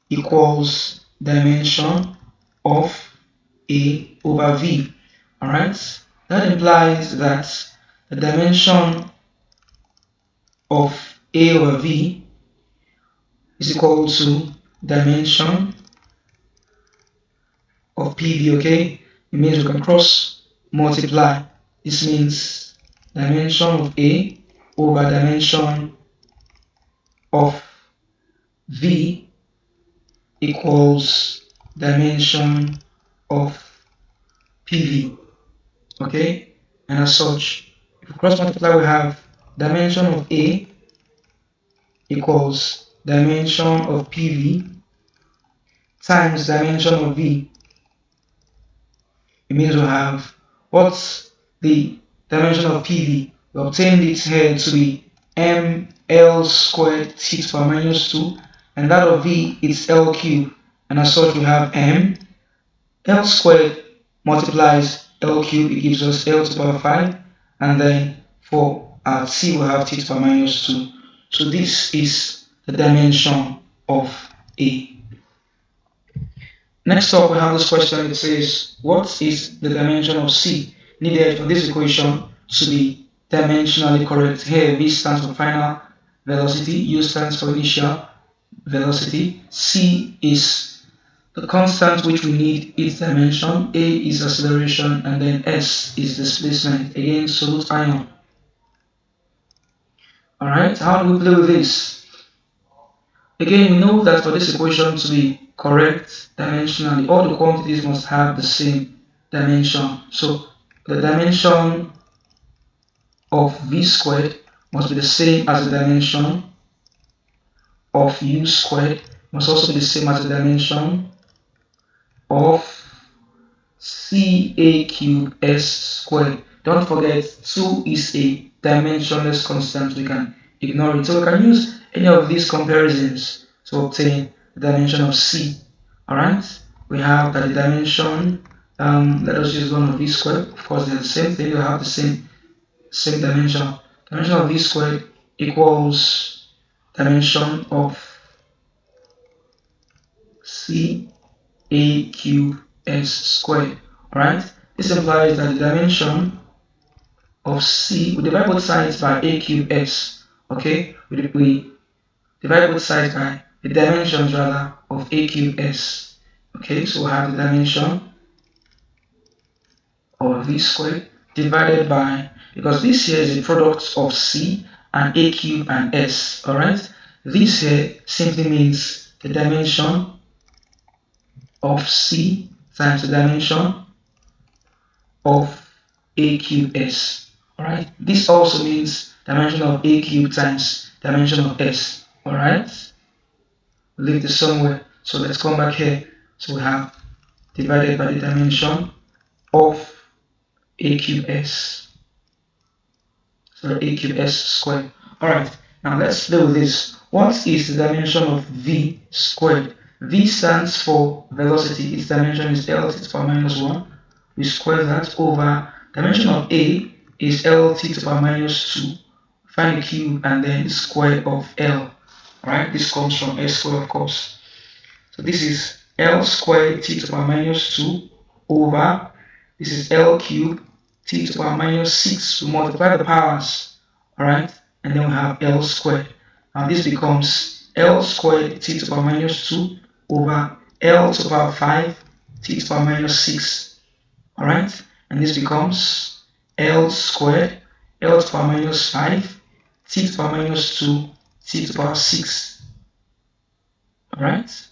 equals dimension of A over V. Alright? That implies that the dimension of A over V is equal to dimension of PV, okay? It means we can cross multiply. This means dimension of A over dimension of V equals dimension of PV, okay? And as such, if we cross multiply, we have dimension of A equals dimension of PV times dimension of V. It means we have what's the dimension of PV? We obtained it here to be mL squared T to the power minus 2, and that of V is L cube, and as such we have L squared multiplies L cube, it gives us L to the power 5, and then for our T we have T to the power minus 2. So this is the dimension of A. Next up, we have this question that says, what is the dimension of C needed for this equation to be dimensionally correct? Here, V stands for final velocity, U stands for initial velocity, C is the constant which we need its dimension, A is acceleration, and then S is displacement. Again, solute ion. Alright, how do we play with this? Again, we know that for this equation to be correct dimensionally, all the quantities must have the same dimension. So the dimension of V squared must be the same as the dimension of U squared, must also be the same as the dimension of CA cube S squared. Don't forget, 2 is a dimensionless constant. We can ignore it. So we can use any of these comparisons to obtain the dimension of C. Alright? We have that the dimension, let us use one of V squared. Of course, they're the same thing. They have the same dimension. Dimension of V squared equals dimension of C A cube S squared. Alright? This implies that the dimension of C, we divide both sides by A cube S. Okay? We divide both sides by the dimensions rather of A cube S. Okay, so we have the dimension of V squared divided by, because this here is a product of C and A cube and S. Alright? This here simply means the dimension of C times the dimension of A cube S. Alright? This also means dimension of A cube times dimension of S. Alright? Leave this somewhere. So let's come back here. So we have divided by the dimension of A cube S. So A cube S squared. Alright, now let's play with this. What is the dimension of V squared? V stands for velocity. Its dimension is L to the power minus 1. We square that over dimension of A is L to the power minus 2. Find the cube and then the square of L. Alright, this comes from S squared, of course. So this is L squared t to the power minus 2 over, this is L cubed t to the power minus 6. We multiply the powers, alright, and then we have L squared. Now this becomes L squared t to the power minus 2 over L to the power 5 t to the power minus 6, alright, and this becomes L squared L to the power minus 5 t to the power minus 2 t to the power 6, alright.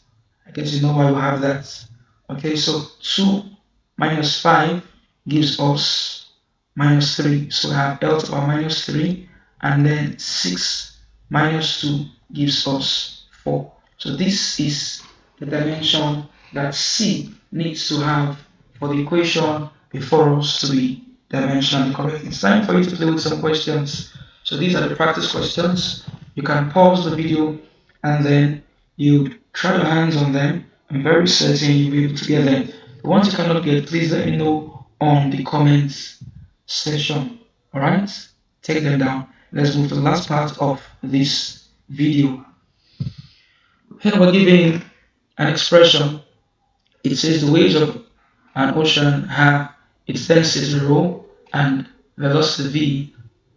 I guess you know why we have that. Okay, so 2 minus 5 gives us minus 3. So we have L to the power minus 3, and then 6 minus 2 gives us 4. So this is the dimension that C needs to have for the equation before us to be dimensionally correct. It's time for you to play with some questions. So these are the practice questions. You can pause the video and then you try your hands on them. I'm very certain you'll be able to get them. The ones you cannot get, please let me know on the comments section. Alright? Take them down. Let's move to the last part of this video. Here we're given an expression. It says the waves of an ocean have its density rho and velocity v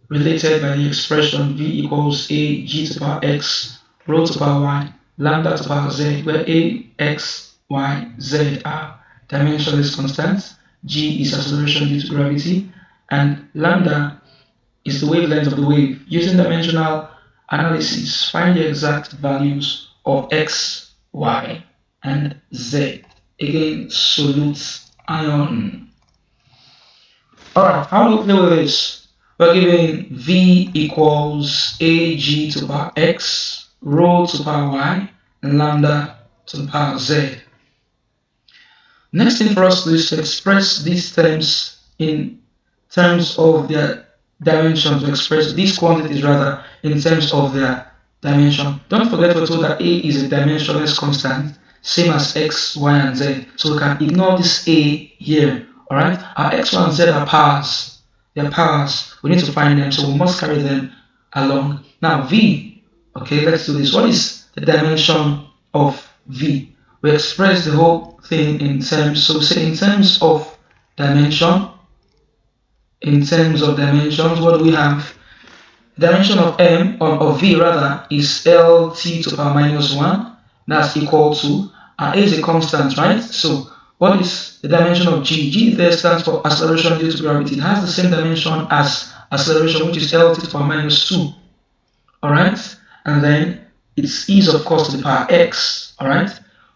related by the expression v equals a g to the power x rho to the power y lambda to the power z, where a, x, y, z are dimensionless constants, g is acceleration due to gravity, and lambda is the wavelength of the wave. Using dimensional analysis, find the exact values of x, y, and z. Again, solute ion. Alright, how do we play with this? We're given v equals ag to the power x, rho to the power y, and lambda to the power z. Next thing for us to do is to express these terms in terms of their dimension, to express these quantities rather in terms of their dimension. Don't forget we're told that a is a dimensionless constant, same as x, y, and z. So we can ignore this a here. Alright? Our x, y, and z are powers. They are powers. We need to find them, so we must carry them along. Now v, okay, let's do this. What is the dimension of v? We express the whole thing in terms, so say in terms of dimension, in terms of dimensions, what do we have? The dimension of m, or of v rather, is Lt to the power minus 1. That's equal to, a is a constant, right? So what is the dimension of g? G there stands for acceleration due to gravity. It has the same dimension as acceleration, which is Lt to the power minus 2. Alright? And then its e is of course to the power x. Alright?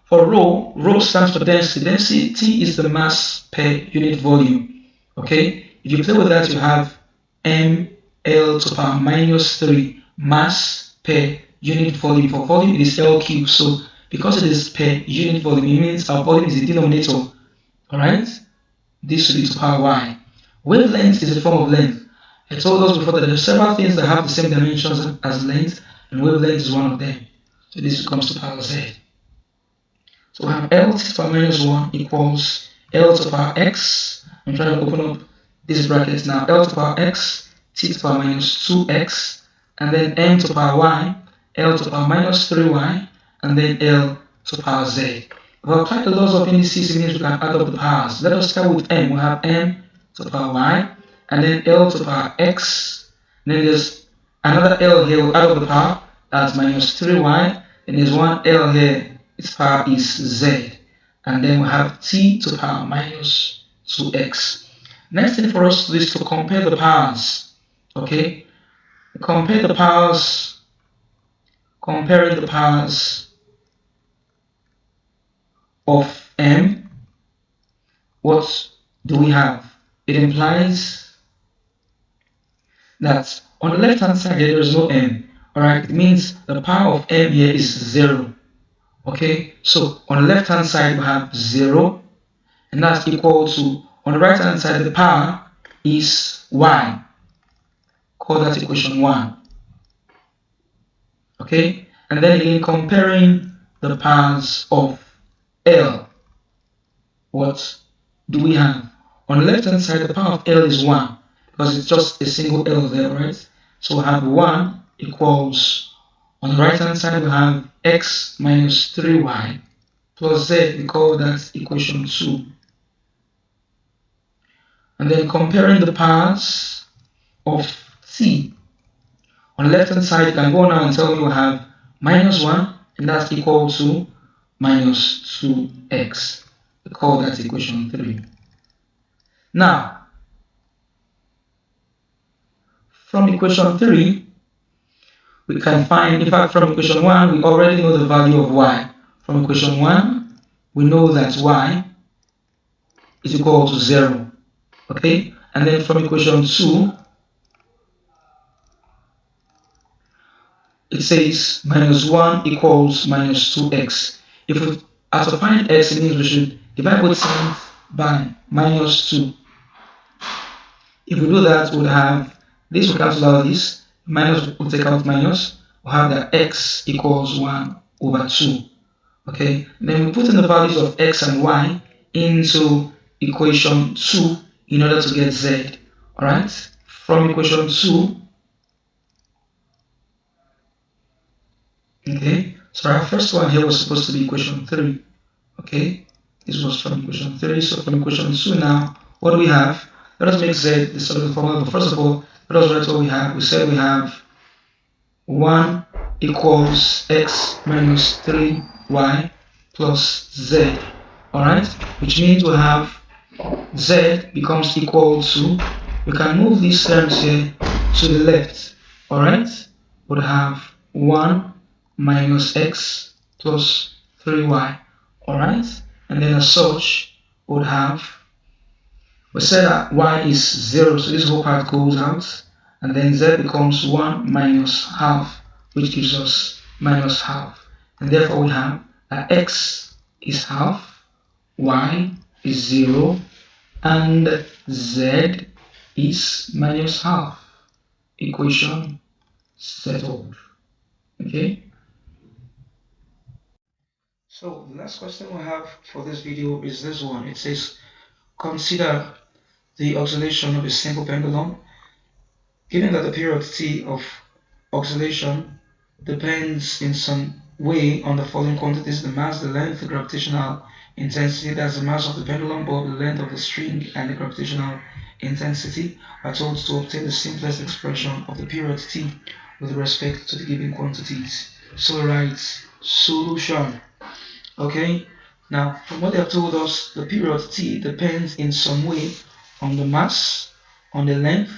For rho, rho stands for density. Density is the mass per unit volume. Okay? If you play with that, you have ml to the power minus 3 mass per unit volume. For volume, it is L cubed. So because it is per unit volume, it means our volume is the denominator. Alright? This should be to the power y. Wavelength is a form of length. I told us before that there are several things that have the same dimensions as length, and wavelength is one of them. So this becomes to the power z. So we have L to the power minus 1 equals L to the power x. I'm trying to open up this bracket now. L to the power x, t to the power minus 2x, and then m to the power y, L to the power minus 3y, and then L to the power z. If we apply the laws of indices, it means we can add up the powers. Let us start with m. We have m to the power y, and then L to the power x. And then there's another L here. We'll add up the power. That's minus 3y. And there's one L here. Its power is z. And then we have t to the power minus 2x. Next thing for us to do is to compare the powers. Okay? Compare the powers. Comparing the powers of m. What do we have? It implies that on the left hand side there is no m. Alright, it means the power of m here is 0. Okay, so on the left hand side we have 0, and that's equal to, on the right hand side the power is y. Call that equation 1. Okay, and then again comparing the powers of L, what do we have? On the left hand side, the power of L is 1 because it's just a single L there, right? So we have 1 equals, on the right hand side, we have x minus 3y plus z, we call that equation 2. And then comparing the powers of t, on the left hand side, you can go now and tell me we have minus 1, and that's equal to minus 2x. We call that equation 3. Now, from equation 3, we can find, in fact, from equation 1, we already know the value of y. From equation 1, we know that y is equal to 0. Okay? And then from equation 2, it says minus 1 equals minus 2x. If we are to find x, it means we should divide both sides by minus 2. If we do that, we'll have this will cancel out this, minus will take out minus, we'll have that x equals 1 over 2. Okay, then we put in the values of x and y into equation 2 in order to get z. Alright, from equation 2, okay, so our first one here was supposed to be equation 3. Okay, this was from equation 3. So from equation 2 now, what do we have? Let us make z the solution formula, but first of all, let us write what we have. We said we have 1 equals x minus 3y plus z. Alright, which means we have z becomes equal to, we can move these terms here to the left. Alright, we'll have 1 minus x plus 3y. Alright, and then as such, we'll have, we said that y is 0, so this whole part goes out, and then z becomes 1 minus half, which gives us minus half. And therefore we have that x is half, y is 0, and z is minus half. Equation settled. Okay? So the last question we have for this video is this one. It says, consider the oscillation of a simple pendulum. Given that the period t of oscillation depends in some way on the following quantities: the mass, the length, the gravitational intensity, that's the mass of the pendulum bob, the length of the string, and the gravitational intensity, are told to obtain the simplest expression of the period t with respect to the given quantities. So write solution. Okay, now from what they have told us, the period t depends in some way on the mass, on the length,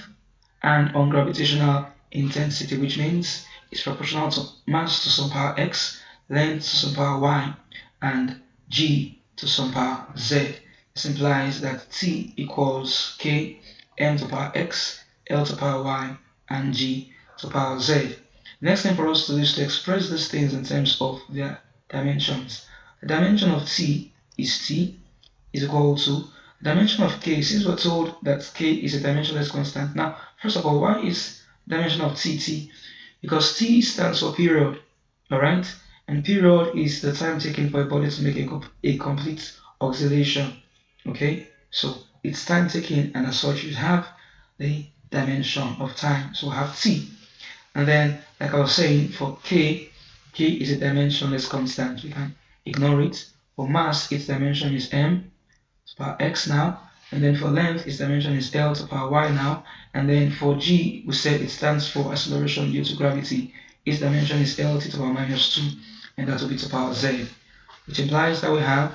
and on gravitational intensity, which means it's proportional to mass to some power x, length to some power y, and g to some power z. This implies that t equals k, m to power x, l to power y, and g to power z. The next thing for us to do is to express these things in terms of their dimensions. The dimension of t is equal to dimension of k. Since we're told that k is a dimensionless constant. Now, first of all, why is dimension of t? Because t stands for period, alright? And period is the time taken for a body to make a complete oscillation. Okay? So it's time taken, and as such you have the dimension of time. So we have t. And then, like I was saying, for k is a dimensionless constant. We can ignore it. For mass, its dimension is m to power x now, and then for length, its dimension is l to power y now, and then for g, we said it stands for acceleration due to gravity. Its dimension is lt to power minus 2, and that will be to power z, which implies that we have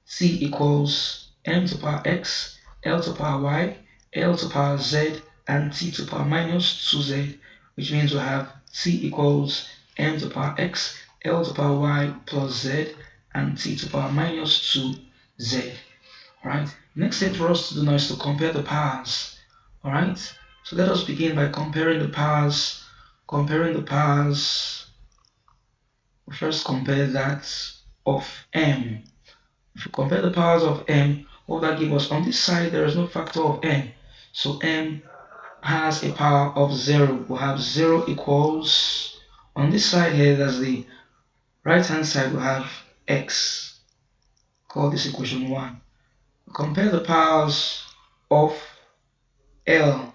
c equals m to power x, l to power y, l to power z, and t to power minus 2z, which means we have c equals m to power x, l to power y plus z, and t to power minus 2z. Alright, next thing for us to do now is to compare the powers. Alright, so let us begin by comparing the powers. We first compare that of m. If we compare the powers of m, what that give us? On this side, there is no factor of m. So m has a power of 0. We'll have 0 equals, on this side here, that's the right hand side we have x. Call this equation 1. Compare the powers of L.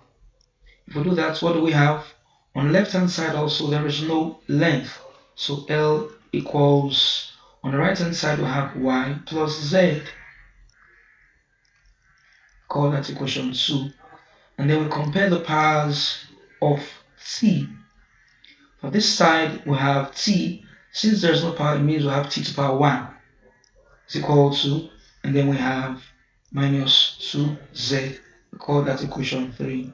If we do that, what do we have? On the left hand side also there is no length. So L equals, on the right hand side we have y plus z. Call that equation 2. And then we compare the powers of t. For this side we have t. Since there's no power, it means we have t to the power 1 is equal to, and then we have minus 2z. We call that equation 3.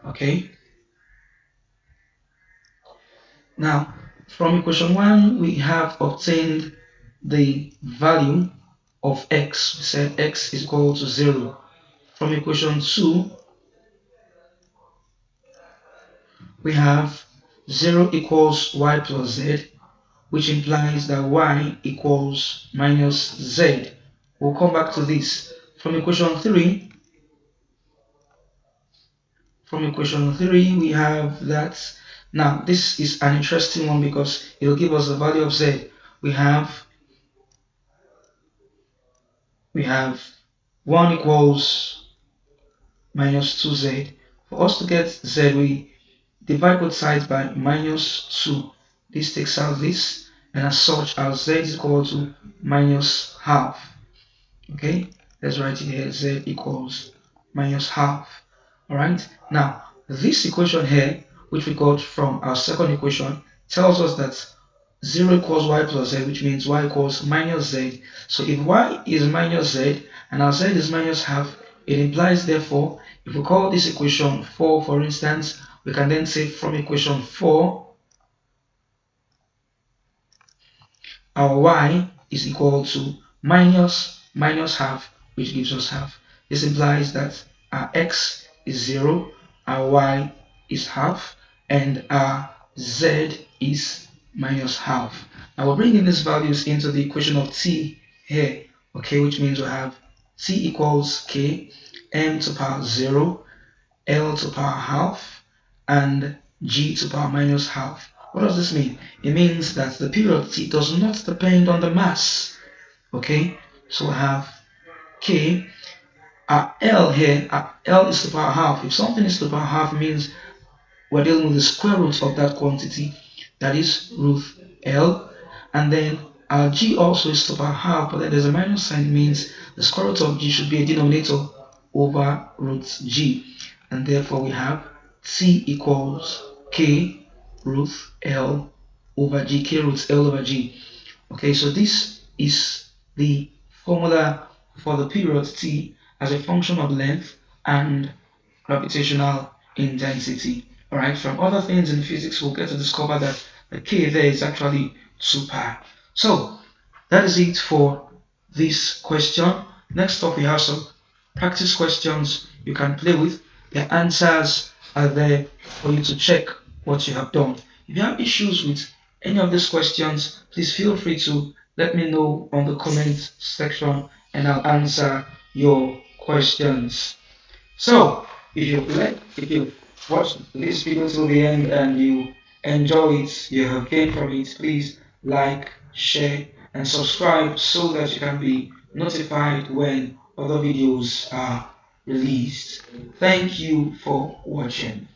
Okay. Now, from equation 1, we have obtained the value of x. We said x is equal to 0. From equation 2, we have 0 equals y plus z, which implies that y equals minus z. We'll come back to this. From equation 3, we have that. Now, this is an interesting one because it will give us the value of z. We have 1 equals minus 2z. For us to get z, we divide both sides by minus 2. This takes out this, and as such, our z is equal to minus half. Okay, let's write it here, z equals minus half. Alright, now this equation here, which we got from our second equation, tells us that 0 equals y plus z, which means y equals minus z. So if y is minus z and our z is minus half, it implies therefore, if we call this equation 4 for instance, we can then say from equation 4, our y is equal to minus half, which gives us half. This implies that our x is 0, our y is half, and our z is minus half. Now we're bringing these values into the equation of t here, okay, which means we have t equals k, m to the power 0, l to the power half, and g to the power minus half. What does this mean? It means that the period t does not depend on the mass. Okay, so we have k, our l here, our l is to the power half. If something is to the power half, it means we're dealing with the square root of that quantity, that is root l, and then our g also is to the power half, but then there's a minus sign. It means the square root of g should be a denominator over root g, and therefore we have t equals k root l over g, k root l over g. Okay, so this is the formula for the period t as a function of length and gravitational intensity. Alright, from other things in physics, we'll get to discover that the k there is actually 2 pi. So, that is it for this question. Next up, we have some practice questions you can play with. The answers are there for you to check what you have done. If you have issues with any of these questions, please feel free to let me know on the comment section and I'll answer your questions. So, if you watched this video till the end and you enjoy it, you have gained from it, please like, share, and subscribe so that you can be notified when other videos are released. Thank you for watching.